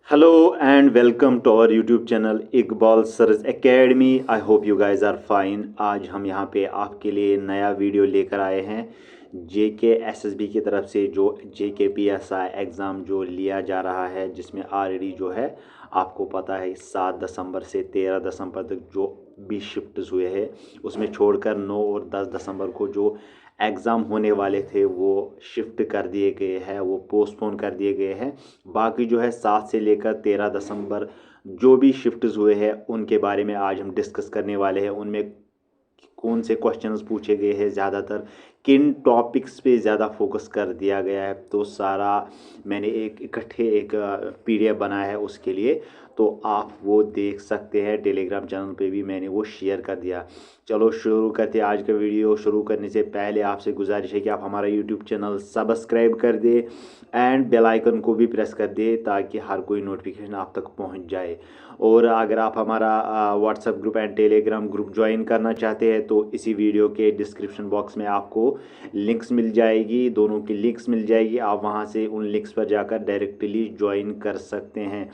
Hello and welcome to our YouTube channel Iqbal Saras academy. I hope you guys are fine. आज हम यहाँ पे आपके लिए नया वीडियो लेकर आए हैं। जेके एसएसबी की तरफ से जो जेके पीएसआई एग्ज़ाम जो लिया जा रहा है, जिसमें ऑलरेडी जो है आपको पता है 7 दिसंबर से 13 दिसंबर तक जो भी शिफ्ट्स हुए हैं, उसमें छोड़कर 9 और 10 दिसंबर को जो एग्ज़ाम होने वाले थे वो शिफ्ट कर दिए गए हैं, वो पोस्टपोन कर दिए गए हैं। बाकी जो है 7 से लेकर 13 दिसंबर जो भी शिफ्ट्स हुए हैं उनके बारे में आज हम डिस्कस करने वाले हैं। उनमें कौन से क्वेश्चंस पूछे गए हैं, ज़्यादातर किन टॉपिक्स पे ज़्यादा फोकस कर दिया गया है, तो सारा मैंने एक इकट्ठे एक पीडीएफ बनाया है उसके लिए, तो आप वो देख सकते हैं। टेलीग्राम चैनल पे भी मैंने वो शेयर कर दिया। चलो शुरू करते हैं आज का वीडियो। शुरू करने से पहले आपसे गुजारिश है कि आप हमारा यूट्यूब चैनल सब्सक्राइब कर दें एंड बेल आइकन को भी प्रेस कर दें ताकि हर कोई नोटिफिकेशन आप तक पहुंच जाए। और अगर आप हमारा WhatsApp group and Telegram group join करना चाहते हैं तो इसी वीडियो के डिस्क्रिप्शन बॉक्स में आपको लिंक्स मिल जाएगी, दोनों की लिंक्स मिल जाएगी। आप वहां से उन लिंक्स पर जाकर डायरेक्टली ज्वाइन कर सकते हैं।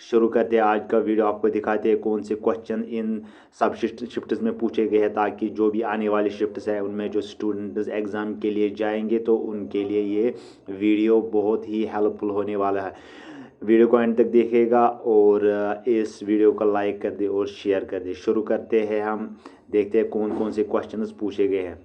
शुरू करते हैं आज का वीडियो। आपको दिखाते हैं कौन से क्वेश्चन इन सब शिफ्ट्स में पूछे गए हैं, ताकि जो भी आने वाले शिफ्ट्स हैं उनमें जो स्टूडेंट्स एग्ज़ाम के लिए जाएंगे तो उनके लिए ये वीडियो बहुत ही हेल्पफुल होने वाला है। वीडियो को एंड तक देखिएगा और इस वीडियो को लाइक कर दे और शेयर कर दे। शुरू करते हैं, हम देखते हैं कौन कौन से क्वेश्चंस पूछे गए हैं।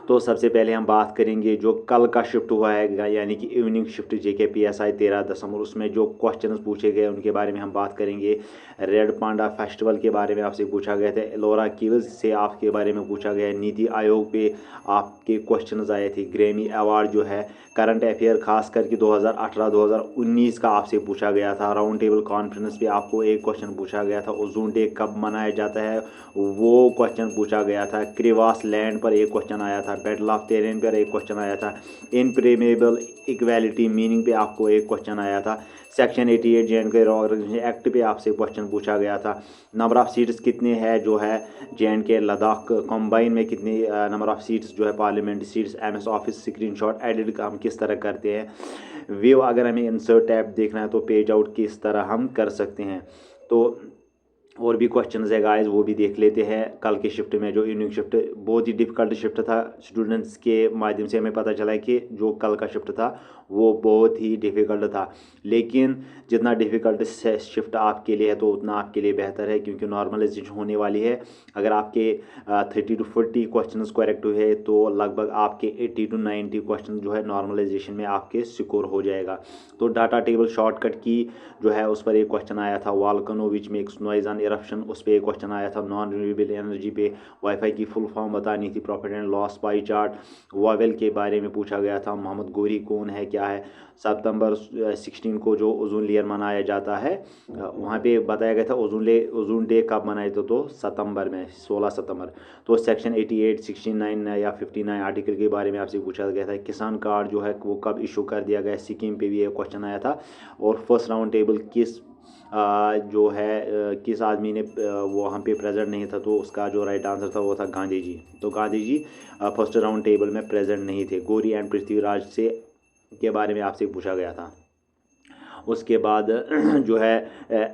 तो सबसे पहले हम बात करेंगे जो कल का शिफ्ट हुआ है, यानी कि इवनिंग शिफ्ट जेके पीएसआई 13 दिसंबर, उसमें जो क्वेश्चंस पूछे गए उनके बारे में हम बात करेंगे। रेड पांडा फेस्टिवल के बारे में आपसे पूछा गया था। एलोरा केव्स से आपके बारे में पूछा गया है। नीति आयोग पे आपके क्वेश्चंस आए थे। ग्रैमी अवार्ड जो है करंट अफेयर खास करके 2018-2019 का आपसे पूछा गया था। राउंड टेबल कॉन्फ्रेंस पे आपको एक क्वेश्चन पूछा गया था। ओजोन डे कब मनाया जाता है, वो क्वेश्चन पूछा गया था। क्रिवास लैंड पर एक क्वेश्चन आया था। बैटल ऑफ तेरेन पर एक क्वेश्चन आया था। इनप्रेमेबल इक्वालिटी मीनिंग पे आपको एक क्वेश्चन आया था। सेक्शन 88 जे.एंड.के ऑर्गेनाइजेशन एक्ट पे आपसे क्वेश्चन पूछा गया था। नंबर ऑफ सीट्स कितने हैं जो है जे.एंड.के लद्दाख कंबाइन में, कितनी नंबर ऑफ सीट्स जो है parliament seats. MS office screenshot edit हम किस तरह करते हैं। व्यू अगर हमें इंसर्ट टैब देखना है तो पेज आउट किस तरह हम कर सकते हैं। तो और भी क्वेश्चंस है गाइस, वो भी देख लेते हैं। कल के शिफ्ट में जो इवनिंग शिफ्ट बहुत ही डिफ़िकल्ट शिफ्ट था। स्टूडेंट्स के माध्यम से हमें पता चला है कि जो कल का शिफ्ट था वो बहुत ही डिफ़िकल्ट था, लेकिन जितना डिफ़िकल्ट शिफ्ट आपके लिए है तो उतना आपके लिए बेहतर है, क्योंकि नॉर्मलाइजेशन होने वाली है। अगर आपके 30 to 40 क्वेश्चन करेक्ट हुए तो लगभग आपके 80 to 90 क्वेश्चन जो है नॉर्मलाइजेशन में आपके सिक्योर हो जाएगा। तो डाटा टेबल शॉर्टकट की जो है उस पर एक क्वेश्चन आया था। वॉल्केनो में एक नॉइज ऑन इरप्शन, उस पर एक क्वेश्चन आया था। नॉन रिन्यूएबल एनर्जी पे वाईफाई की फुल फॉर्म बतानी थी। Profit and loss pie chart. Wavell के बारे में पूछा गया था। मोहम्मद गोरी कौन है, क्या है। सितंबर 16 को जो ओजोन लेयर मनाया जाता है, वहाँ पे बताया गया था ओजोन डे कब मनाया था, तो सितंबर में 16 सितंबर। तो सेक्शन 88, 69 या 59 आर्टिकल के बारे में आपसे पूछा गया था। किसान कार्ड जो है वो कब इशू कर दिया गया। सिक्किम पे भी एक क्वेश्चन आया था। और फर्स्ट राउंड टेबल किस जो है किस आदमी ने वो वहाँ पे प्रेजेंट नहीं था, तो उसका जो राइट आंसर था वो था गांधी जी। तो Gandhi ji first round table में प्रेजेंट नहीं थे। गौरी एंड पृथ्वीराज से के बारे में आपसे पूछा गया था। उसके बाद जो है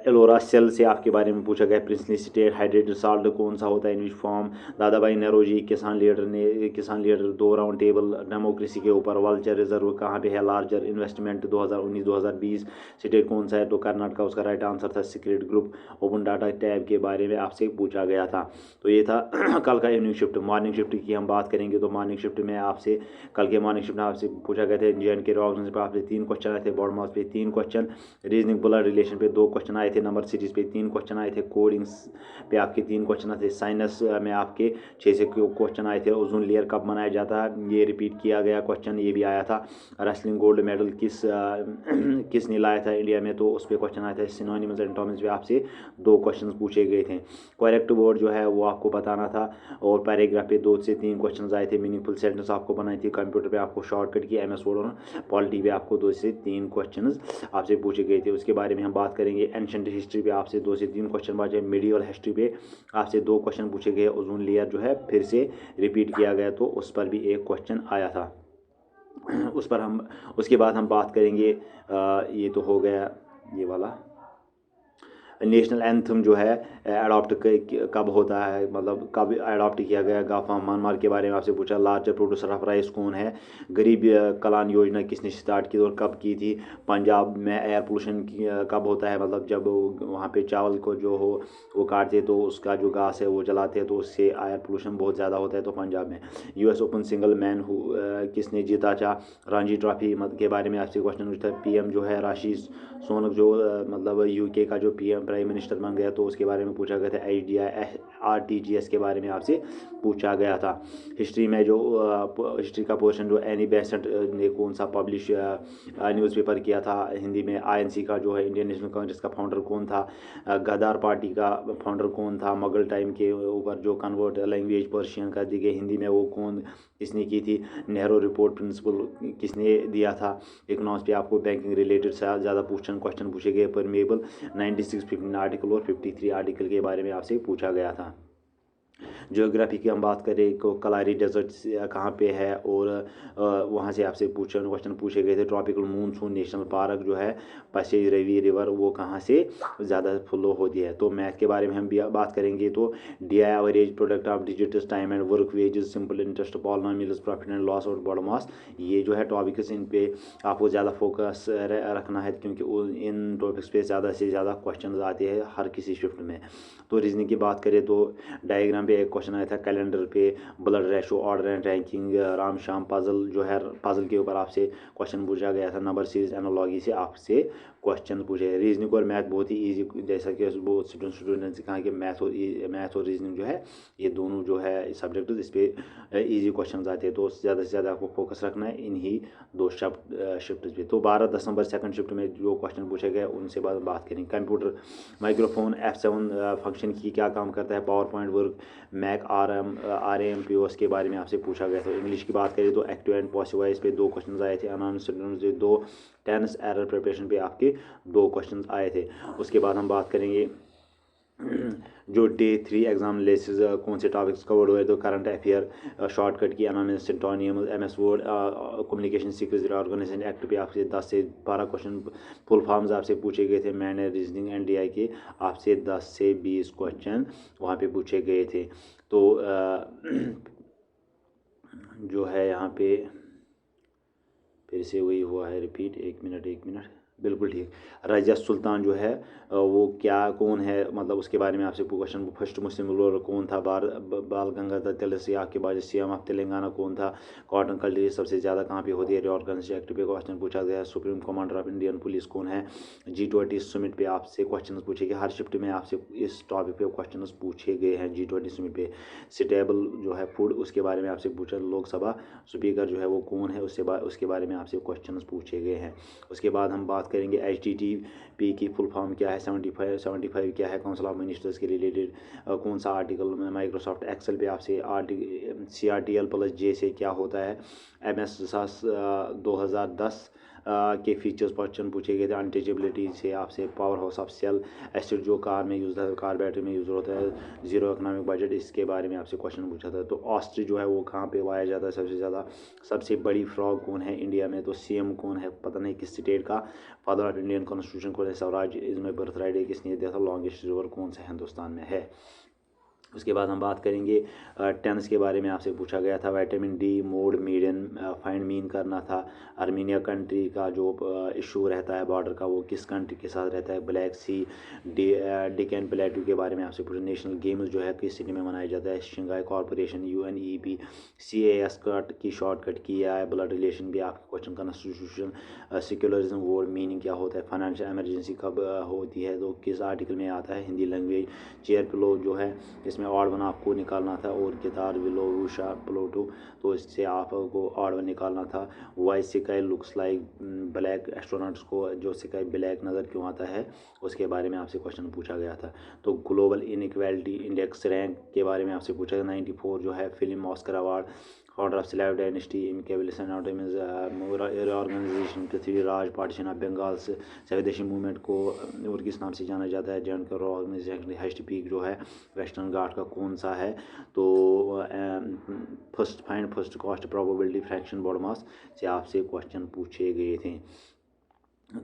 एलोरा सेल से आपके बारे में पूछा गया। प्रिंसली स्टेट हाइड्रेटेड साल्ट कौन सा होता है, इन विच फॉर्म। दादा भाई नौरोजी किसान लीडर 2 राउंड टेबल डेमोक्रेसी के ऊपर। वल्चर रिजर्व कहाँ पे है। लार्जर इन्वेस्टमेंट 2019-2020 स्टेट कौन सा है, तो कर्नाटका उसका राइट आंसर था। Secret group open data tab के बारे में आपसे पूछा गया था। तो ये था कल का इवनिंग शिफ्ट। मॉर्निंग शिफ्ट की हम बात करेंगे तो मॉर्निंग शिफ्ट में आपसे कल के मॉर्निंग शिफ्ट में आपसे पूछा गया था। जे.एंड.के ऑर्गेनाइजेशन पर आपसे 3 क्वेश्चन आए थे। बॉर्ड मास पे 3 क्वेश्चन, रीजनिंग ब्लड रिलेशन पे 2 क्वेश्चन आए थे। नंबर सीरीज पे 3 क्वेश्चन आए थे। कोडिंग्स पे आपके 3 क्वेश्चन आए थे। साइंस में आपके 6 से क्वेश्चन आए थे। ओजोन लेयर कब मनाया जाता है, ये रिपीट किया गया क्वेश्चन, ये भी आया था। रेसलिंग गोल्ड मेडल किसने लाया था इंडिया में, तो उस पर क्वेश्चन आया था। सिनोनिम्स एंड टॉनिम्स पे आपसे 2 क्वेश्चन पूछे गए थे। करेक्ट वर्ड जो है वो आपको बताना था। और पैराग्राफ पे 2 से 3 क्वेश्चन आए थे। मीनिंगफुल सेंटेंस आपको बनाई थी। कंप्यूटर पे आपको शॉर्टकट की एमएस वर्ड और पॉलिटी पे आपको 2 से 3 क्वेश्चन आपसे पूछे गए थे। उसके बारे में हम बात करेंगे। एंशंट हिस्ट्री पे आपसे 2 से 3 क्वेश्चन पूछे। मीडियल हिस्ट्री पे आपसे 2 क्वेश्चन पूछे गए। ओजोन लेयर जो है फिर से रिपीट किया गया, तो उस पर भी एक क्वेश्चन आया था। उस पर हम उसके बाद हम बात करेंगे। ये तो हो गया ये वाला नेशनल एंथम जो है अडॉप्ट कब होता है, मतलब कब अडॉप्ट किया गया। गाफा म्यांमार के बारे में आपसे पूछा। लार्जर प्रोड्यूसर ऑफ राइस कौन है। गरीब कल्याण योजना किसने स्टार्ट की और कब की थी। पंजाब में एयर पोल्यूशन कब होता है, मतलब जब वहाँ पे चावल को जो हो वो काटते तो उसका जो घास है वो जलाते हैं तो उससे एयर पोल्यूशन बहुत ज़्यादा होता है। तो पंजाब में US ओपन सिंगल मैन किसने जीता था। रणजी ट्रॉफी के बारे में आपसे क्वेश्चन पूछता है। PM जो है राशि सोनक जो मतलब UK का जो PM प्राइम मिनिस्टर बन गया तो उसके बारे में पूछा गया था। HDI RTGS के बारे में आपसे पूछा गया था। हिस्ट्री में जो हिस्ट्री का पोर्शन जो एनी बेसेंट ने कौन सा पब्लिश न्यूज़पेपर किया था हिंदी में। INC का जो है इंडियन नेशनल कांग्रेस का फाउंडर कौन था। गद्दार पार्टी का फाउंडर कौन था। मुगल टाइम के ऊपर जो कन्वर्ट लैंग्वेज पर्शियन कर दी गई हिंदी में वो कौन किसने की थी। नेहरू रिपोर्ट प्रिंसिपल किसने दिया था। इकोनॉमिक्स पे आपको बैंकिंग रिलेटेड से ज़्यादा क्वेश्चन पूछे गए। परमेबल 96 15 आर्टिकल और 53 आर्टिकल के बारे में आपसे पूछा गया था। ज्योग्राफी की हम बात करें तो कलारी डेजर्ट कहाँ पे है और वहाँ से आपसे क्वेश्चन पूछे गए थे। ट्रॉपिकल मूनसून नेशनल पार्क जो है पसेज रवि रिवर वो कहाँ से ज़्यादा फ्लो होती है। तो मैथ के बारे में हम भी बात करेंगे तो DI average product of digital time and work wages simple interest polynomials profit and loss और बॉडम लॉस ये जो है टॉपिक्स इन पे आपको ज़्यादा फोकस रखना है क्योंकि इन टॉपिक्स पे ज़्यादा से ज़्यादा क्वेश्चन आते हैं हर किसी शिफ्ट में। तो रीजनिंग की बात करें तो डायग्राम पे एक क्वेश्चन आया था। कैलेंडर पे blood ratio order and ranking Ram Shyam puzzle जो है पजल के ऊपर आपसे क्वेश्चन पूछा गया था। नंबर सीरीज एनालॉजी से आपसे क्वेश्चन पूछे। रीजनिंग और मैथ बहुत ही इजी, जैसा कि बहुत स्टूडेंट्स ने कहा कि मैथ और रीजनिंग जो है ये दोनों जो है सब्जेक्ट इस पर ईजी क्वेश्चन आते हैं। तो ज़्यादा से ज़्यादा आपको फोकस रखना है इन्हीं दो शिफ्ट पे। तो 12 दिसंबर सेकंड शिफ्ट में जो क्वेश्चन पूछे गए उनसे बात करेंगे। कंप्यूटर माइक्रोफोन F7 फंक्शन की क्या काम करता है। Power point work Mac RAMPOS के बारे में आपसे पूछा गया था। इंग्लिश की बात करें तो एक्टिव एंड पॉसिव वॉइस पे 2 क्वेश्चन आए थे। अननोन सिनोनिम्स पे 2, टेंस एरर प्रिपरेशन पे आपके 2 क्वेश्चन आए थे। उसके बाद हम बात करेंगे जो Day 3 एग्जाम लेसेस कौन से टॉपिक्स कवर्ड हुए। तो करंट अफेयर शॉर्टकट की एनोनिमस सिंटोनियम MS word communication secrets organisation act पे आपसे 10 से 12 क्वेश्चन फुल फॉर्म्स आपसे पूछे गए थे। मैंने रीजनिंग एंड DI के आपसे 10 से 20 क्वेश्चन वहाँ पे पूछे गए थे। तो जो है यहाँ पे फिर से वही हुआ है रिपीट। एक मिनट बिल्कुल ठीक। रजिया सुल्तान जो है वो क्या कौन है, मतलब उसके बारे में आपसे क्वेश्चन। फर्स्ट मुस्लिम रूलर कौन था। बाल गंगाधर तिलक के बाद CM ऑफ तेलंगाना कौन था। कॉटन कल्टीवेशन सबसे ज़्यादा कहाँ पे होती है। रिऑर्गनाइजेशन एक्ट पे क्वेश्चन पूछा गया। Supreme commander of Indian police कौन है। G20 समिट पे आपसे क्वेश्चन पूछे गए। हर शिफ्ट में आपसे इस टॉपिक पे क्वेश्चन पूछे गए हैं। G20 समिट पे स्टेबल जो है फूड उसके बारे में आपसे पूछा। लोकसभा स्पीकर जो है वो कौन है उसके बारे में आपसे क्वेश्चन पूछे गए हैं। उसके बाद हम बात करेंगे HTTP की फुल फॉर्म क्या है। 75 क्या है। काउंसिल ऑफ मिनिस्टर्स के रिलेटेड कौन सा आर्टिकल में। माइक्रोसॉफ्ट एक्सेल पे आपसे CRTL+J से क्या होता है। MS 2010 के फीचर्स क्वेश्चन पूछे गए थे। अनटचेबिलिटी से आपसे power house of cell acid जो कार में यूज़ होता है, कार बैटरी में यूज़ होता है। जीरो इकोनॉमिक बजट इसके बारे में आपसे क्वेश्चन पूछा था। तो ऑस्ट्रिच जो है वो कहाँ पे पाया जाता है सबसे ज़्यादा। सबसे बड़ी फ्रॉग कौन है इंडिया में। तो CM कौन है पता नहीं किस स्टेट का। फादर ऑफ इंडियन कॉन्स्टिट्यूशन कौन है। Swaraj is my birth right किसने दिया था। लॉन्गेस्ट रिवर कौन सा हिंदुस्तान में है। उसके बाद हम बात करेंगे टेंस के बारे में आपसे पूछा गया था। Vitamin D mode median find mean करना था। आर्मीनिया कंट्री का जो इशू रहता है बॉर्डर का वो किस कंट्री के साथ रहता है। ब्लैक सी डिकन प्लेटू के बारे में आपसे पूछा। नेशनल गेम्स जो है किस सिटी में मनाया जाता है। शंघाई कॉर्पोरेशन UNEP CAS की शॉर्टकट किया है। ब्लड रिलेशन भी आपके क्वेश्चन का। कॉन्स्टिट्यूशन सेक्युलरिज्म वर्ड मीनिंग क्या होता है। फाइनेंशियल इमरजेंसी कब होती है तो किस आर्टिकल में आता है। हिंदी लैंग्वेज चेयर प्लो जो है इसमें ऑड वन आपको निकालना था। और गिटार विलो उषा प्लोटो तो इससे आपको ऑड वन निकालना था। वाई सिकाई लुक्स लाइक ब्लैक एस्ट्रोनॉट्स को जो सिकाई ब्लैक नज़र क्यों आता है उसके बारे में आपसे क्वेश्चन पूछा गया था। तो ग्लोबल इनइक्वालिटी इंडेक्स रैंक के बारे में आपसे पूछा गया। 94 जो है film Oscar award. Founder of slave dynasty इनकेबिलिसन organization Prithviraj partition of Bengal से स्वदेशी मूवमेंट को और किस नाम से जाना जाता है। जॉन कर ऑर्गेनाइजेशन हाइस्ट पीक जो है वेस्टर्न घाट का कौन सा है। तो first cost probability fraction BODMAS से आपसे क्वेश्चन पूछे गए थे।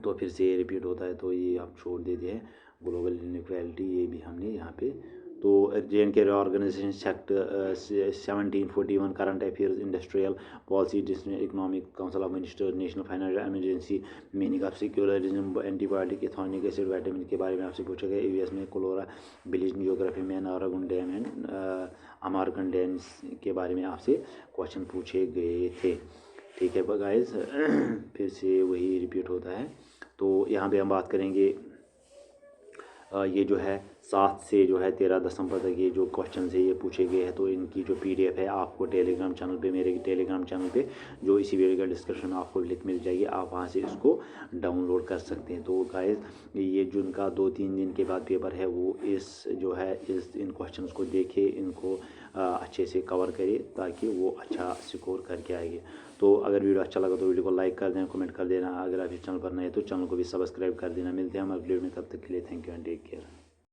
तो फिर से ये रिपीट होता है, तो ये आप छोड़ देते हैं। ग्लोबल इनइक्वालिटी ये भी हमने यहाँ पे। तो JNK organization sect 1741 current affairs industrial policy economic council of minister national financial emergency meaning of secularism antibiotic ethanoic acid vitamin के बारे में आपसे पूछा गया। ईवीएस में कोलोरा बिलीज जियोग्राफी में नारागुन डैम एंड अमारकन डैम्स के बारे में आपसे क्वेश्चन पूछे गए थे। ठीक है गाइस, फिर से वही रिपीट होता है। तो यहाँ पे हम बात करेंगे ये जो है 7 से जो है 13 दिसंबर तक ये जो क्वेश्चन है ये पूछे गए हैं। तो इनकी जो PDF है आपको टेलीग्राम चैनल पे, मेरे टेलीग्राम चैनल पे जो इसी वीडियो का डिस्क्रिप्शन में आपको लिंक मिल जाएगी, आप वहाँ से इसको डाउनलोड कर सकते हैं। तो गाइस ये जो उनका 2-3 दिन के बाद पेपर है वो इन क्वेश्चंस को देखे, इनको अच्छे से कवर करे ताकि वो अच्छा स्कोर करके आएंगे। तो अगर वीडियो अच्छा लगा तो वीडियो को लाइक कर देना, कमेंट कर देना। अगर आप इस चैनल पर नए तो चैनल को भी सब्सक्राइब कर देना। मिलते हैं हमारे वीडियो में, तब तक के लिए thank you and take care.